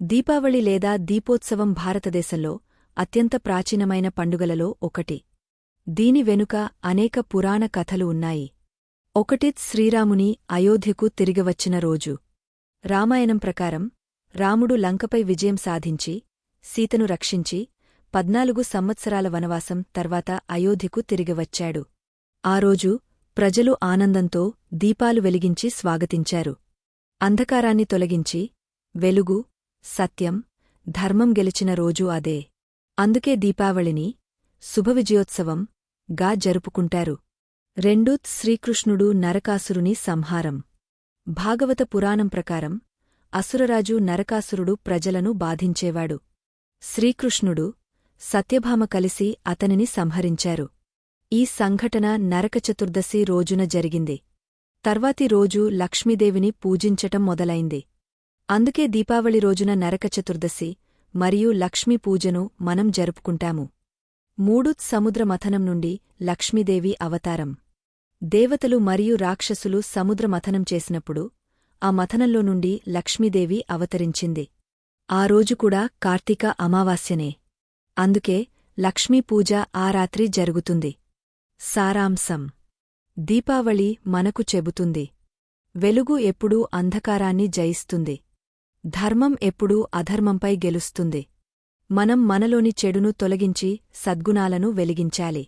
దీపావళి లేదా దీపోత్సవం భారతదేశంలో అత్యంత ప్రాచీనమైన పండుగలలో ఒకటి. దీని వెనుక అనేక పురాణ కథలు ఉన్నాయి. ఒకటి శ్రీరాముని అయోధ్యకు తిరిగివచ్చిన రోజు. రామాయణం ప్రకారం రాముడు లంకపై విజయం సాధించి సీతను రక్షించి 14 సంవత్సరాల వనవాసం తర్వాత అయోధ్యకు తిరిగివచ్చాడు. ఆ రోజు ప్రజలు ఆనందంతో దీపాలు వెలిగించి స్వాగతించారు. అంధకారాన్ని తొలగించి వెలుగు, సత్యం, ధర్మం గెలిచిన రోజు అదే. అందుకే దీపావళిని శుభవిజయోత్సవం గా జరుపుకుంటారు. 2 శ్రీకృష్ణుడు నరకాసురుని సంహారం. భాగవత పురాణం ప్రకారం అసురరాజు నరకాసురుడు ప్రజలను బాధించేవాడు. శ్రీకృష్ణుడు, సత్యభామ కలిసి అతనిని సంహరించారు. ఈ సంఘటన నరకచతుర్దశి రోజున జరిగింది. తర్వాతి రోజు లక్ష్మీదేవిని పూజించటం మొదలైంది. అందుకే దీపావళి రోజున నరకచతుర్దశి మరియు లక్ష్మీ పూజను మనం జరుపుకుంటాము. 3 సముద్ర మథనం నుండి లక్ష్మీదేవి అవతారం. దేవతలు మరియు రాక్షసులు సముద్ర మథనం చేసినప్పుడు ఆ మథనంలో నుండి లక్ష్మీదేవి అవతరించింది. ఆ రోజు కూడా కార్తీక అమావాస్యనే. అందుకే లక్ష్మీ పూజ ఆ రాత్రి జరుగుతుంది. సారాంశం: దీపావళి మనకు చెబుతుంది, వెలుగు ఎప్పుడూ అంధకారాన్ని జయిస్తుంది. ధర్మం ఎప్పుడూ అధర్మంపై గెలుస్తుంది. మనం మనలోని చెడును తొలగించి సద్గుణాలను వెలిగించాలి.